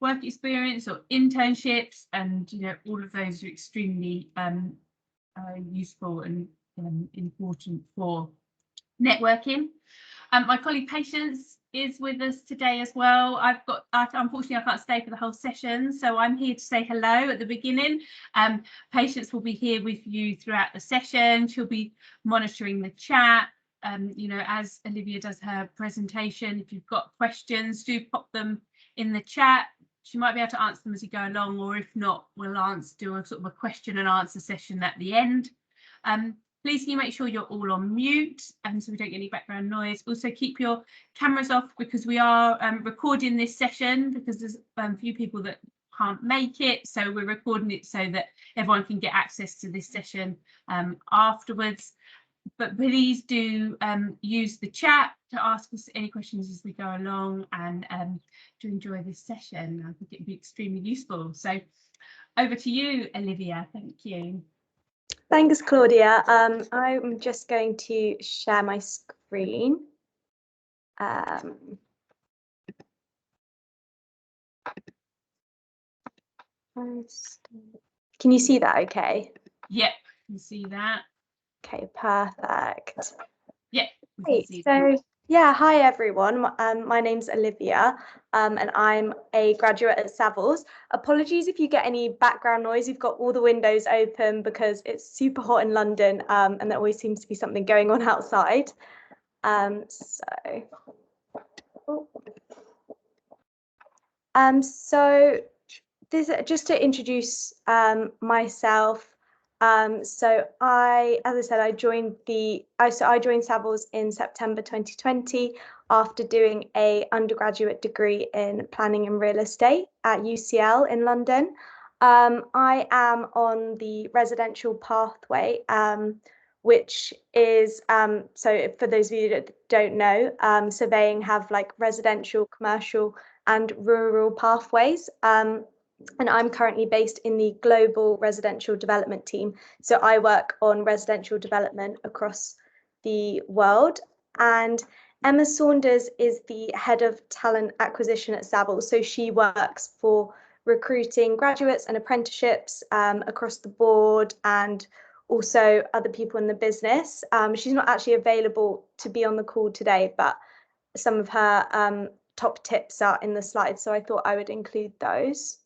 work experience or internships, and all of those are extremely useful and important for networking. My colleague Patience is with us today as well. Unfortunately, I can't stay for the whole session, so I'm here to say hello at the beginning. Patience will be here with you throughout the session. She'll be monitoring the chat. As Olivia does her presentation, if you've got questions, do pop them in the chat. She might be able to answer them as you go along, or if not, we'll do a sort of a question and answer session at the end. Please can you make sure you're all on mute, so we don't get any background noise. Also keep your cameras off, because we are recording this session, because there's a few people that can't make it, so we're recording it so that everyone can get access to this session afterwards. But please do use the chat to ask us any questions as we go along, and to enjoy this session. I think it'd be extremely useful. So over to you, Olivia. Thank you. Thanks, Claudia. I'm just going to share my screen. Can you see that okay? Yep, you see that. Okay, perfect. Yeah. Great. So yeah, hi everyone. My name's Olivia, and I'm a graduate at Savills. Apologies if you get any background noise. We've got all the windows open because it's super hot in London, and there always seems to be something going on outside. So this just to introduce myself. So as I said, I joined Savills in September 2020 after doing an undergraduate degree in planning and real estate at UCL in London. I am on the residential pathway, which is, so for those of you that don't know, surveying have like residential, commercial and rural pathways. And I'm currently based in the global residential development team. So I work on residential development across the world. And Emma Saunders is the head of talent acquisition at Savills. So she works for recruiting graduates and apprenticeships across the board, and also other people in the business. She's not actually available to be on the call today, but some of her top tips are in the slides. So I thought I would include those.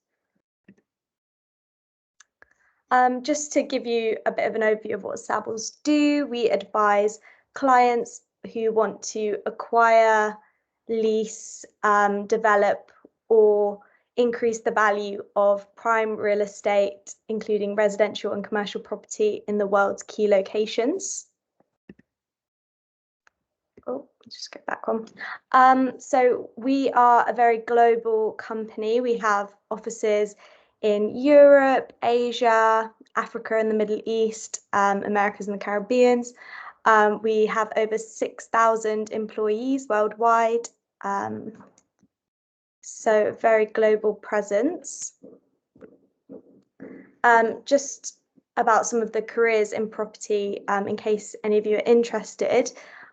Just to give you a bit of an overview of what Savills do, we advise clients who want to acquire, lease, develop, or increase the value of prime real estate, including residential and commercial property in the world's key locations. Oh, just get back on. So we are a very global company. We have offices in Europe, Asia, Africa and the Middle East, Americas and the Caribbean. We have over 6,000 employees worldwide. So very global presence. Just about some of the careers in property, in case any of you are interested.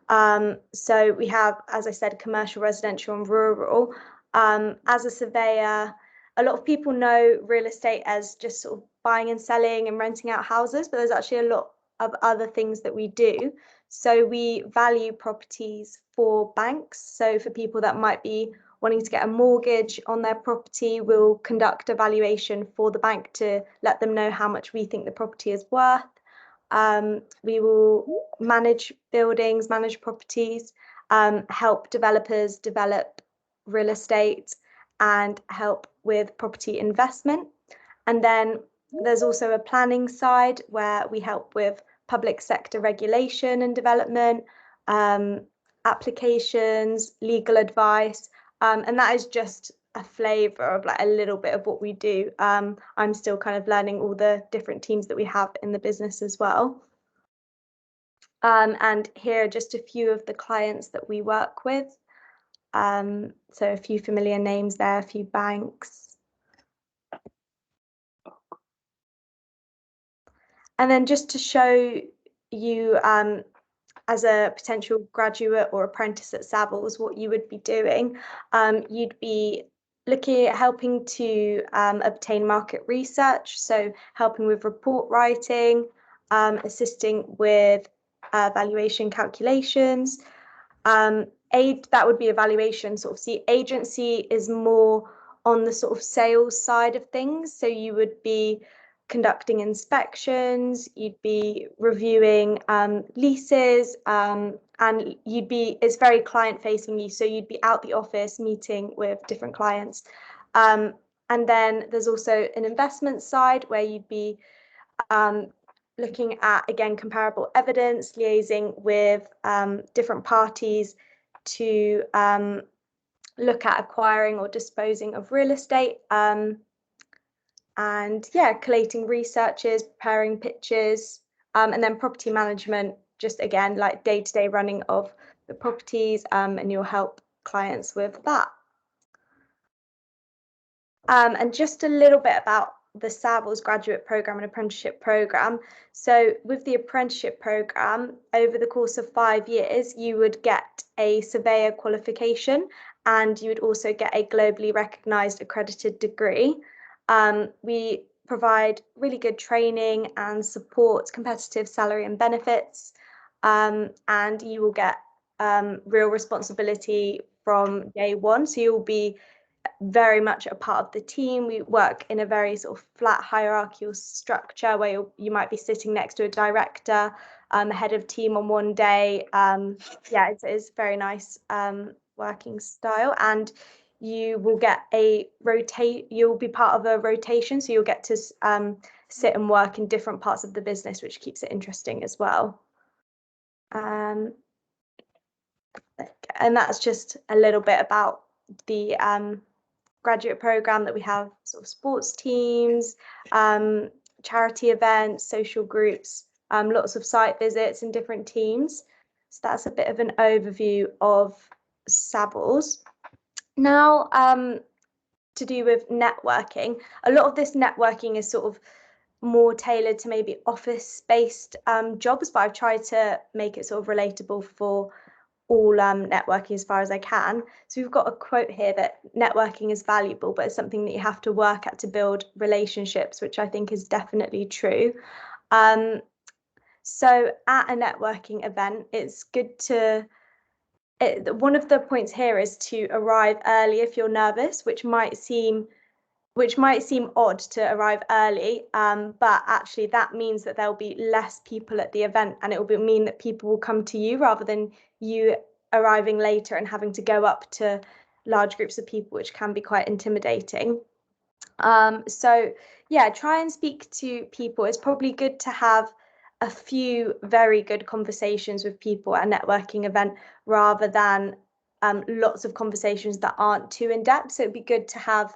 So we have, as I said, commercial, residential and rural. As a surveyor, a lot of people know real estate as just sort of buying and selling and renting out houses, but there's actually a lot of other things that we do. So we value properties for banks. So for people that might be wanting to get a mortgage on their property, we'll conduct a valuation for the bank to let them know how much we think the property is worth. We will manage buildings, manage properties, help developers develop real estate, and help with property investment. And then there's also a planning side where we help with public sector regulation and development, applications, legal advice, and that is just a flavour of like a little bit of what we do. I'm still kind of learning all the different teams that we have in the business as well. And here are just a few of the clients that we work with. So a few familiar names there, a few banks. And then just to show you, as a potential graduate or apprentice at Savills, what you would be doing, you'd be looking at helping to obtain market research, so helping with report writing, assisting with valuation calculations. That would be evaluation. Sort of the agency is more on the sort of sales side of things. So you would be conducting inspections, you'd be reviewing leases, and it's very client facing. So you'd be out the office meeting with different clients. And then there's also an investment side where you'd be looking at, again, comparable evidence, liaising with different parties to look at acquiring or disposing of real estate. And yeah, collating researches, preparing pitches, and then property management, just again, like day-to-day running of the properties, and you'll help clients with that. And just a little bit about the Savills graduate program and apprenticeship program. So with the apprenticeship program, over the course of 5 years, you would get a surveyor qualification, and you would also get a globally recognised accredited degree. We provide really good training and support, competitive salary and benefits, and you will get real responsibility from day one. So you'll be very much a part of the team. We work in a very sort of flat hierarchical structure where you might be sitting next to a director, head of team on one day. Yeah, it's very nice working style, and you will get you'll be part of a rotation, so you'll get to sit and work in different parts of the business, which keeps it interesting as well. And that's just a little bit about the graduate program that we have, sort of sports teams, charity events, social groups, lots of site visits and different teams. So that's a bit of an overview of Savills. Now, to do with networking, a lot of this networking is sort of more tailored to maybe office-based jobs, but I've tried to make it sort of relatable for all networking as far as I can. So we've got a quote here that networking is valuable, but it's something that you have to work at to build relationships, which I think is definitely true. So at a networking event, it's good to, one of the points here is to arrive early if you're nervous, which might seem odd to arrive early, but actually that means that there'll be less people at the event, and it will mean that people will come to you rather than you arriving later and having to go up to large groups of people, which can be quite intimidating. So yeah, try and speak to people. It's probably good to have a few very good conversations with people at a networking event rather than lots of conversations that aren't too in-depth. So it'd be good to have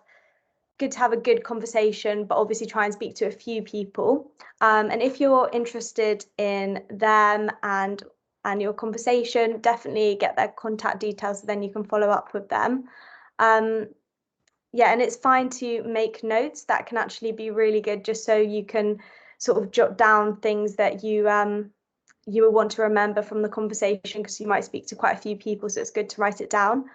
a good conversation, but obviously try and speak to a few people. And if you're interested in them and your conversation, definitely get their contact details so then you can follow up with them. Yeah, and it's fine to make notes. That can actually be really good, just so you can sort of jot down things that you will want to remember from the conversation, because you might speak to quite a few people, so it's good to write it down.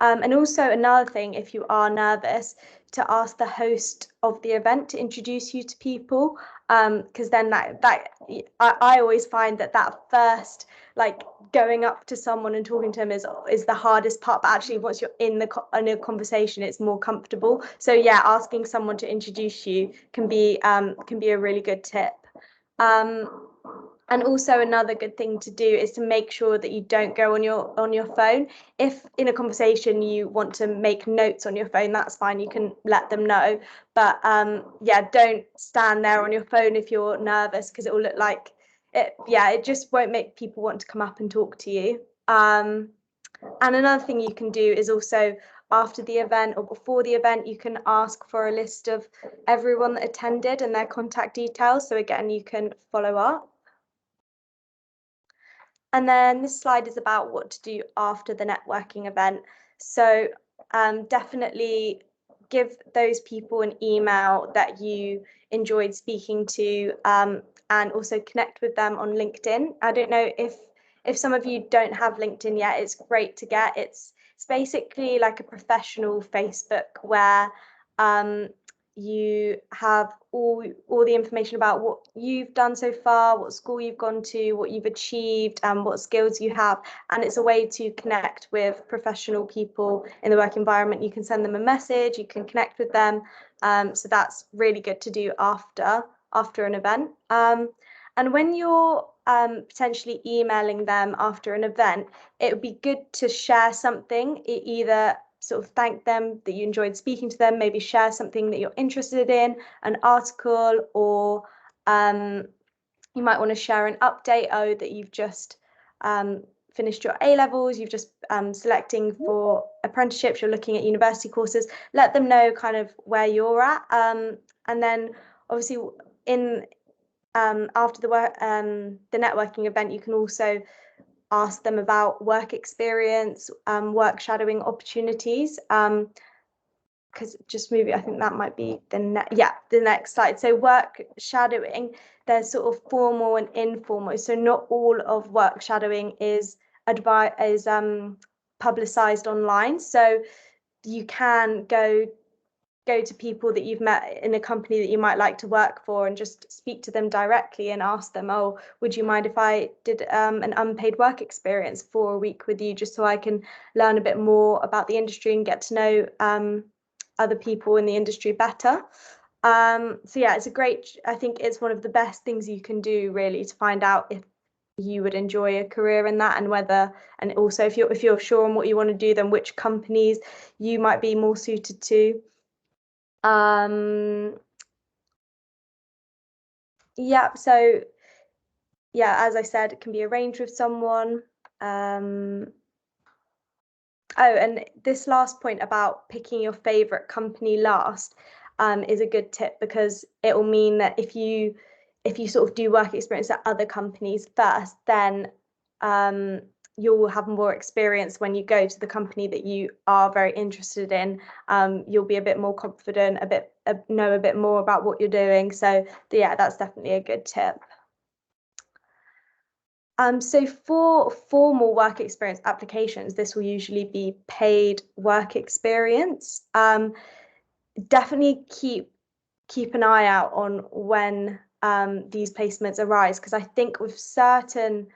And also another thing, if you are nervous, to ask the host of the event to introduce you to people, because then I always find that first, like, going up to someone and talking to them is the hardest part, but actually once you're in a conversation, it's more comfortable. So yeah, asking someone to introduce you can be a really good tip. And also another good thing to do is to make sure that you don't go on your phone. If in a conversation you want to make notes on your phone, that's fine. You can let them know. But yeah, don't stand there on your phone if you're nervous, because it will look like it. Yeah, it just won't make people want to come up and talk to you. And another thing you can do is also, after the event or before the event, you can ask for a list of everyone that attended and their contact details. So again, you can follow up. And then this slide is about what to do after the networking event. So definitely give those people an email that you enjoyed speaking to, and also connect with them on LinkedIn. I don't know if some of you don't have LinkedIn yet. It's great to get. It's It's basically like a professional Facebook where you have all the information about what you've done so far, what school you've gone to, what you've achieved, and what skills you have. And it's a way to connect with professional people in the work environment. You can send them a message, you can connect with them. So that's really good to do after an event. And when you're potentially emailing them after an event, it would be good to share something, either sort of thank them that you enjoyed speaking to them, maybe share something that you're interested in, an article, or you might want to share an update, that you've just finished your A-levels, you've just selecting for apprenticeships, you're looking at university courses. Let them know kind of where you're at, and then obviously after the networking event, you can also ask them about work experience, work shadowing opportunities. Because just moving, I think that might be the next slide. So work shadowing, there's sort of formal and informal. So not all of work shadowing is publicized online. So you can go to people that you've met in a company that you might like to work for and just speak to them directly and ask them, oh, would you mind if I did an unpaid work experience for a week with you, just so I can learn a bit more about the industry and get to know other people in the industry better. So yeah, I think it's one of the best things you can do, really, to find out if you would enjoy a career in that, and also if you're sure on what you want to do, then which companies you might be more suited to. Yeah, so yeah, as I said, it can be arranged with someone. Oh, and this last point about picking your favorite company last is a good tip, because it will mean that if you sort of do work experience at other companies first, then you'll have more experience when you go to the company that you are very interested in. You'll be a bit more confident, know a bit more about what you're doing. So yeah, that's definitely a good tip. So for formal work experience applications, this will usually be paid work experience. Definitely keep an eye out on when these placements arise, because I think with certain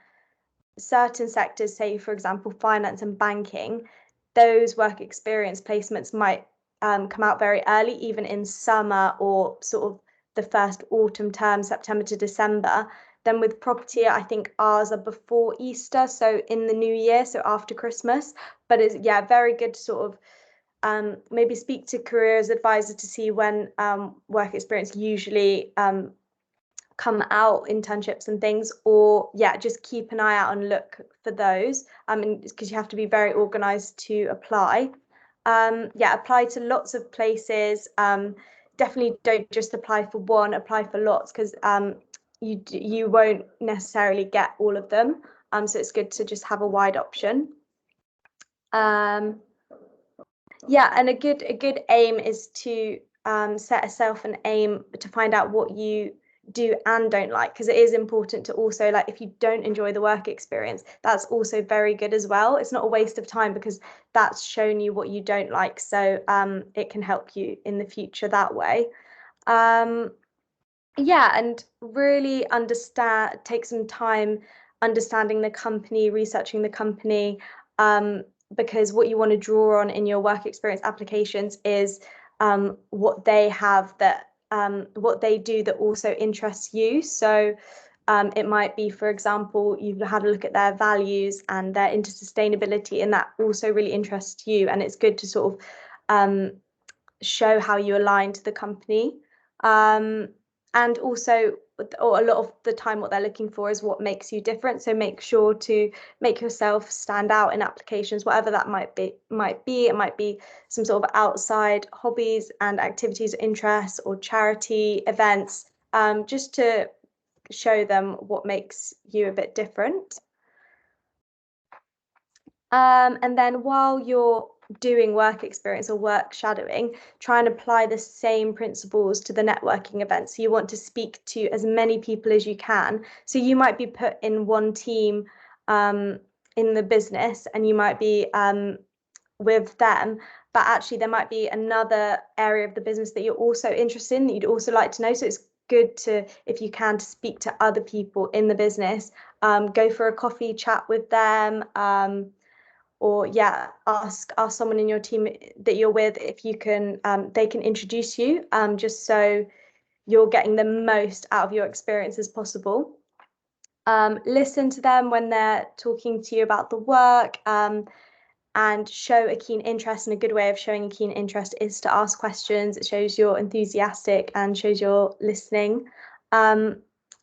sectors, say for example finance and banking, those work experience placements might come out very early, even in summer or sort of the first autumn term, September to December. Then with property, I think ours are before Easter, so in the new year, so after Christmas. But it's very good to sort of maybe speak to careers advisor to see when work experience usually come out, internships and things, or just keep an eye out and look for those, because you have to be very organized to apply. Apply to lots of places. Definitely don't just apply for one, apply for lots, because you won't necessarily get all of them. So it's good to just have a wide option. And a good aim is to set yourself an aim to find out what you do and don't like, because it is important to also, like, if you don't enjoy the work experience, that's also very good as well. It's not a waste of time, because that's shown you what you don't like, so it can help you in the future that way. And really take some time understanding the company, researching the company, because what you want to draw on in your work experience applications is what they have what they do that also interests you. So it might be, for example, you've had a look at their values and they're into sustainability, and that also really interests you, and it's good to sort of show how you align to the company. And also, or a lot of the time, what they're looking for is what makes you different. So make sure to make yourself stand out in applications, whatever that might be. It might be some sort of outside hobbies and activities, interests, or charity events, just to show them what makes you a bit different. And then while you're doing work experience or work shadowing, try and apply the same principles to the networking events. So you want to speak to as many people as you can. So you might be put in one team in the business, and you might be with them, but actually there might be another area of the business that you're also interested in, that you'd also like to know. So it's good to, if you can, to speak to other people in the business, go for a coffee chat with them, or ask someone in your team that you're with if you can, they can introduce you, just so you're getting the most out of your experience as possible. Listen to them when they're talking to you about the work, and show a keen interest. And a good way of showing a keen interest is to ask questions. It shows you're enthusiastic and shows you're listening. And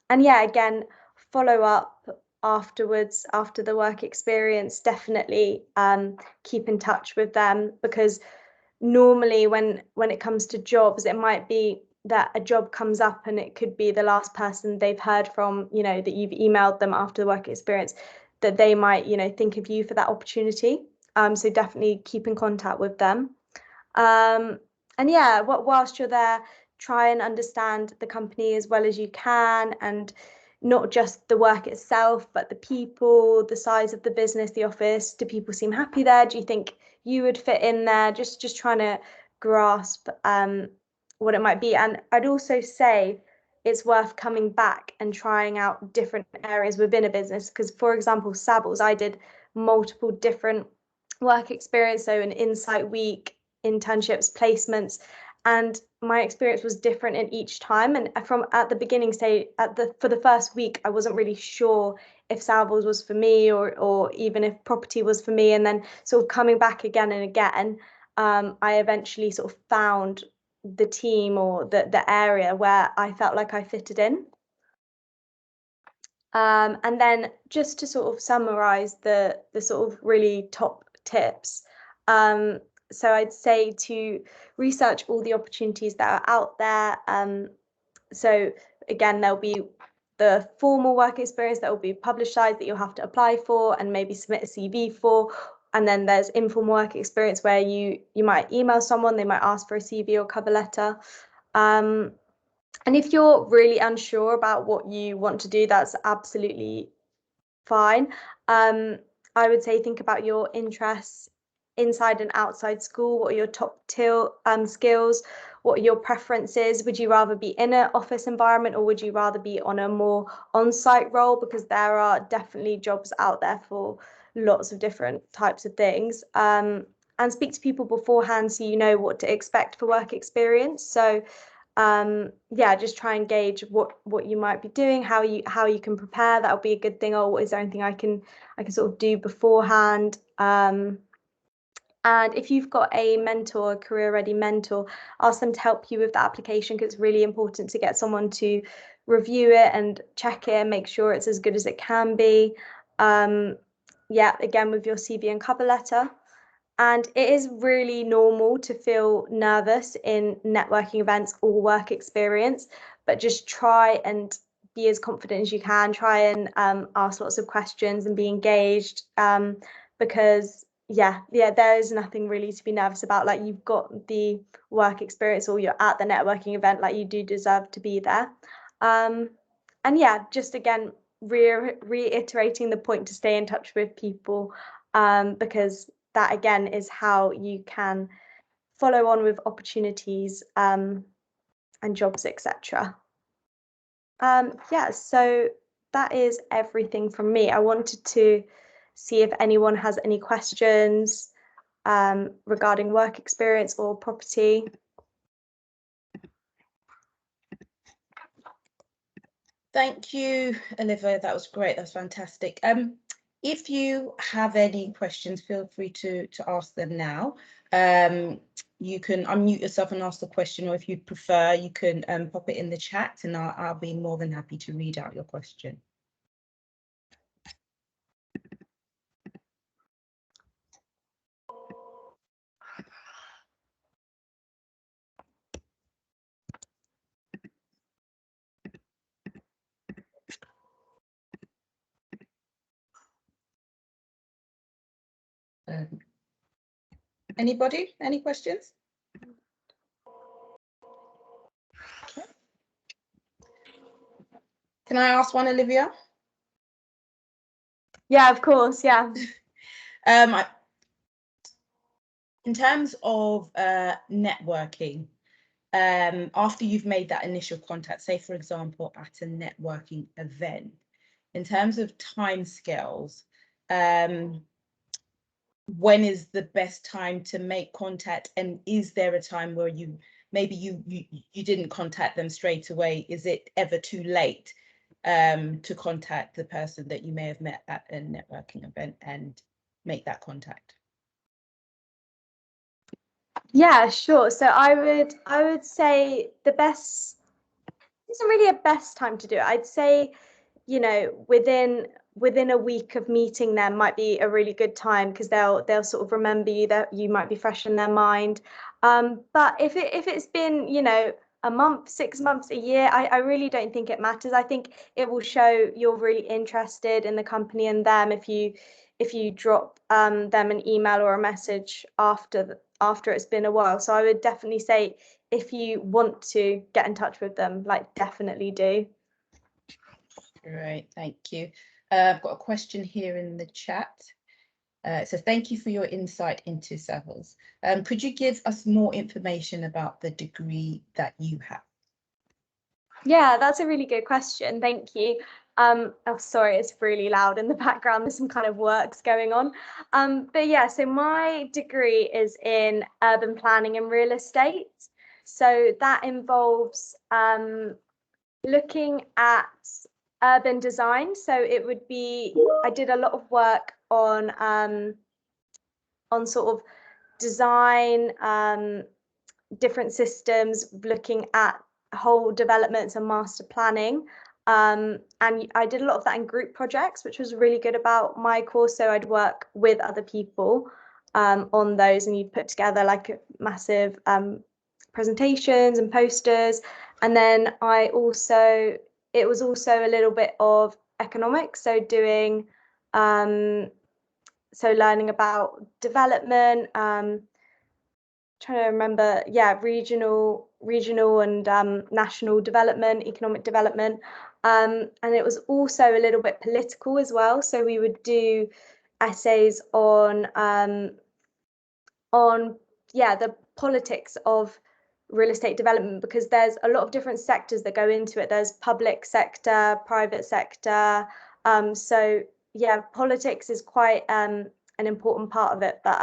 again, follow up afterwards, after the work experience. Definitely keep in touch with them, because normally when it comes to jobs, it might be that a job comes up and it could be the last person they've heard from, that you've emailed them after the work experience, that they might, think of you for that opportunity. So definitely keep in contact with them. Whilst you're there, try and understand the company as well as you can, and not just the work itself, but the people, the size of the business, the office. Do people seem happy there? Do you think you would fit in there? Just trying to grasp what it might be. And I'd also say it's worth coming back and trying out different areas within a business, because, for example, Savills, I did multiple different work experience, so an insight week, internships, placements, and my experience was different in each time. And from at the beginning stage, for the first week, I wasn't really sure if Savills was for me, or even if property was for me. And then sort of coming back again and again, I eventually sort of found the team or the area where I felt like I fitted in. And then just to sort of summarize the sort of really top tips. So I'd say to research all the opportunities that are out there. So again, there'll be the formal work experience that will be publicized that you'll have to apply for and maybe submit a CV for. And then there's informal work experience where you might email someone, they might ask for a CV or cover letter. And if you're really unsure about what you want to do, that's absolutely fine. I would say think about your interests inside and outside school. What are your top skills? What are your preferences? Would you rather be in an office environment, or would you rather be on a more on-site role? Because there are definitely jobs out there for lots of different types of things. And speak to people beforehand so you know what to expect for work experience. So just try and gauge what you might be doing, how you can prepare. That'll be a good thing. Or is there anything I can sort of do beforehand? And if you've got a mentor, a career ready mentor, ask them to help you with the application, because it's really important to get someone to review it and check it and make sure it's as good as it can be. Again, with your CV and cover letter. And it is really normal to feel nervous in networking events or work experience, but just try and be as confident as you can. Try and ask lots of questions and be engaged, because there is nothing really to be nervous about. Like, you've got the work experience or you're at the networking event, like, you do deserve to be there. Just again, reiterating the point to stay in touch with people, because that again is how you can follow on with opportunities and jobs, etc. So that is everything from me. I wanted to see if anyone has any questions regarding work experience or property. Thank you, Olivia. That was great. That's fantastic. If you have any questions, feel free to ask them now. You can unmute yourself and ask the question, or if you prefer, you can pop it in the chat, and I'll be more than happy to read out your question. Anybody? Any questions? Okay. Can I ask one, Olivia? Yeah, of course. Yeah. In terms of networking, after you've made that initial contact, say for example at a networking event, in terms of timescales, when is the best time to make contact, and is there a time where you maybe you didn't contact them straight away? Is it ever too late to contact the person that you may have met at a networking event and make that contact? Yeah, sure. So I would say the best isn't really a best time to do it. I'd say, you know, within a week of meeting them might be a really good time, because they'll sort of remember you, that you might be fresh in their mind. But if it's been, you know, a month, 6 months, a year, I really don't think it matters. I think it will show you're really interested in the company and them if you drop them an email or a message after it's been a while. So I would definitely say, if you want to get in touch with them, like, definitely do. Great, thank you. I've got a question here in the chat. It says, thank you for your insight into Savills. Could you give us more information about the degree that you have? Yeah, that's a really good question. Thank you. Oh, sorry, it's really loud in the background. There's some kind of works going on. But yeah, so my degree is in urban planning and real estate. So that involves looking at urban design. So it would be, I did a lot of work on sort of design, different systems, looking at whole developments and master planning. And I did a lot of that in group projects, which was really good about my course. So I'd work with other people on those, and you'd put together like massive presentations and posters. And then it was also a little bit of economics, so doing learning about development, trying to remember, yeah, regional and national development, economic development, and it was also a little bit political as well. So we would do essays on the politics of real estate development, because there's a lot of different sectors that go into it. There's public sector, private sector. So yeah, politics is quite an important part of it. But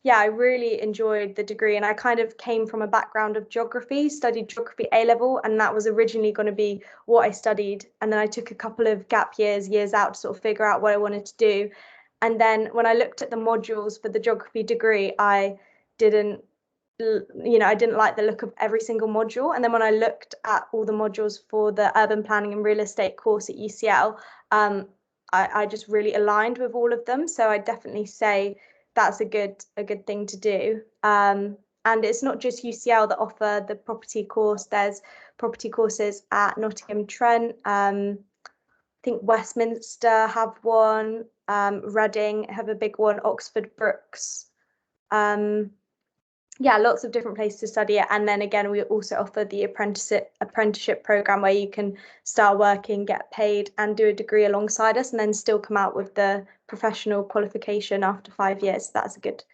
yeah, I really enjoyed the degree, and I kind of came from a background of geography, studied geography A level, and that was originally going to be what I studied. And then I took a couple of gap years out to sort of figure out what I wanted to do. And then when I looked at the modules for the geography degree, I didn't like the look of every single module. And then when I looked at all the modules for the urban planning and real estate course at UCL, I just really aligned with all of them. So I definitely say that's a good thing to do. And it's not just UCL that offer the property course. There's property courses at Nottingham Trent. I think Westminster have one. Reading have a big one. Oxford Brookes. Yeah, lots of different places to study it. And then again, we also offer the apprenticeship program, where you can start working, get paid, and do a degree alongside us, and then still come out with the professional qualification after 5 years. So that's a good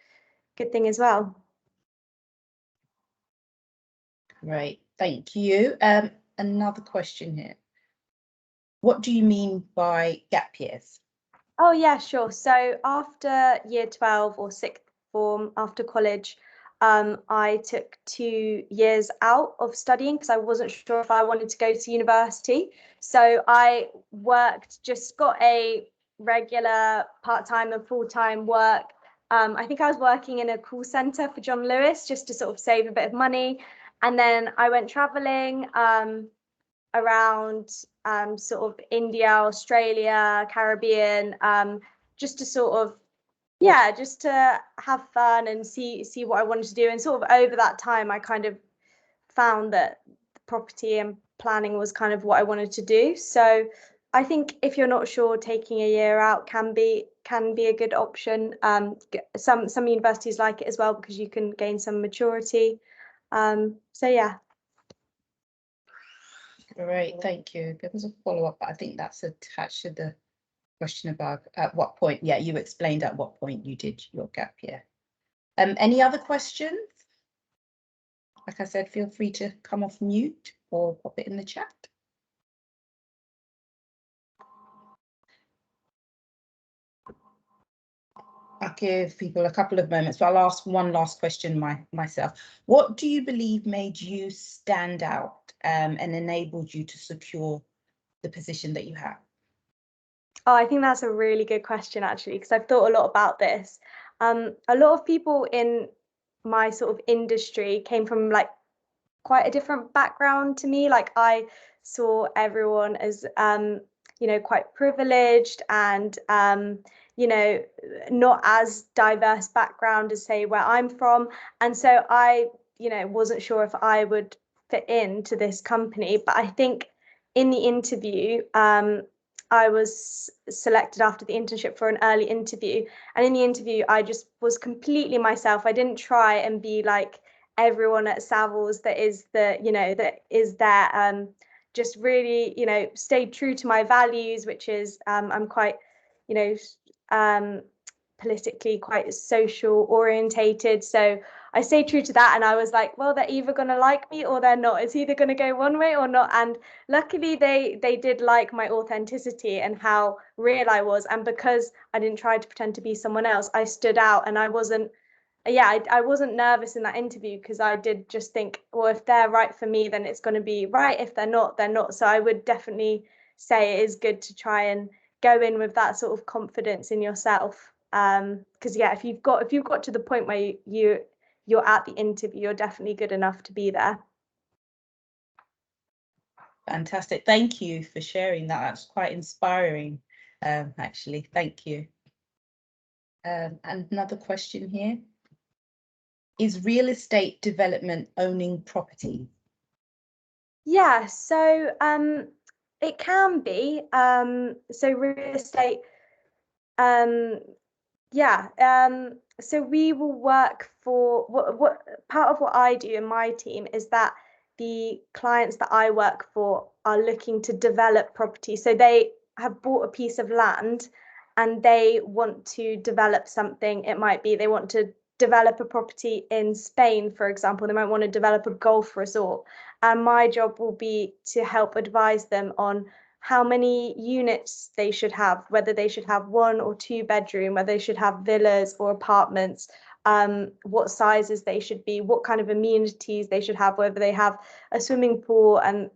thing as well. Great, thank you. Another question here. What do you mean by gap years? Oh yeah, sure. So after year 12 or sixth form, after college, I took 2 years out of studying because I wasn't sure if I wanted to go to university. So I just got a regular part-time and full-time work. I think I was working in a call center for John Lewis, just to sort of save a bit of money. And then I went traveling around sort of India, Australia, Caribbean, just to sort of, yeah, just to have fun and see what I wanted to do. And sort of over that time, I kind of found that property and planning was kind of what I wanted to do. So I think if you're not sure, taking a year out can be a good option. Some universities like it as well, because you can gain some maturity. So yeah. Great, thank you. There was a follow-up, but I think that's attached to the question about at what point. Yeah, you explained at what point you did your gap year. Any other questions? Like I said, feel free to come off mute or pop it in the chat. I'll give people a couple of moments, but I'll ask one last question myself. What do you believe made you stand out and enabled you to secure the position that you have? Oh, I think that's a really good question, actually, because I've thought a lot about this. A lot of people in my sort of industry came from like quite a different background to me. Like I saw everyone as quite privileged and not as diverse background as say where I'm from. And so I wasn't sure if I would fit into this company. But I think in the interview, I was selected after the internship for an early interview. And in the interview, I just was completely myself. I didn't try and be like everyone at Savills that is there. Just really, stayed true to my values, which is I'm quite, politically quite social orientated. So I stayed true to that, and I was like, well, they're either going to like me or they're not. It's either going to go one way or not. And luckily they did like my authenticity and how real I was. And because I didn't try to pretend to be someone else, I stood out, and I wasn't nervous in that interview because I did just think, well, if they're right for me, then it's going to be right. If they're not, they're not. So I would definitely say it is good to try and go in with that sort of confidence in yourself. Because if you've got to the point where you're at the interview, you're definitely good enough to be there. Fantastic. Thank you for sharing that. That's quite inspiring, actually. Thank you. And another question here. Is real estate development owning property? Yeah, so it can be. So real estate, so we will work for what part of what I do in my team is that the clients that I work for are looking to develop property. So they have bought a piece of land and they want to develop something. It might be they want to develop a property in Spain, for example. They might want to develop a golf resort. And my job will be to help advise them on how many units they should have, whether they should have 1 or 2 bedroom, whether they should have villas or apartments, what sizes they should be, what kind of amenities they should have, whether they have a swimming pool and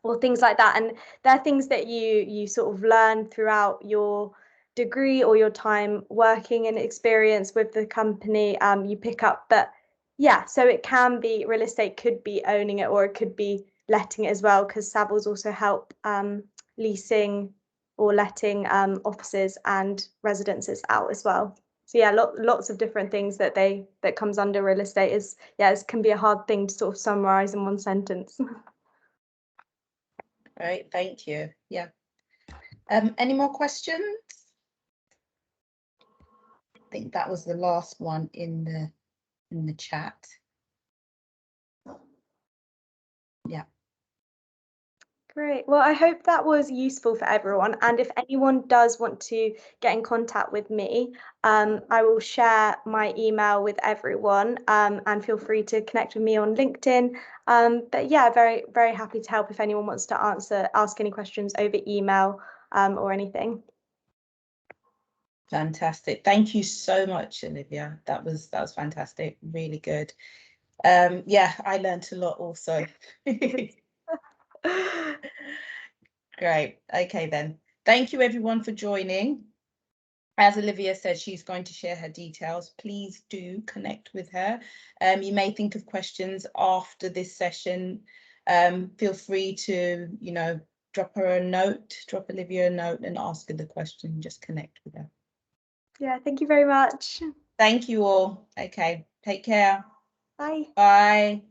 or things like that. And they're things that you sort of learn throughout your degree or your time working and experience with the company. You pick up. But yeah, so it can be real estate, could be owning it, or it could be letting it as well, because Savills also help leasing or letting offices and residences out as well. So yeah, lots of different things that comes under real estate. It can be a hard thing to sort of summarize in one sentence. Right, thank you. Yeah. Any more questions? I think that was the last one in the chat. Yeah. Great. Well, I hope that was useful for everyone. And if anyone does want to get in contact with me, I will share my email with everyone, and feel free to connect with me on LinkedIn. But yeah, very, very happy to help if anyone wants to ask any questions over email or anything. Fantastic. Thank you so much, Olivia. That was fantastic. Really good. Yeah, I learned a lot also. Great. Okay, then. Thank you, everyone, for joining. As Olivia said, she's going to share her details. Please do connect with her. You may think of questions after this session. Feel free to, drop Olivia a note and ask her the question. Just connect with her. Yeah, thank you very much. Thank you all. Okay, take care. Bye. Bye.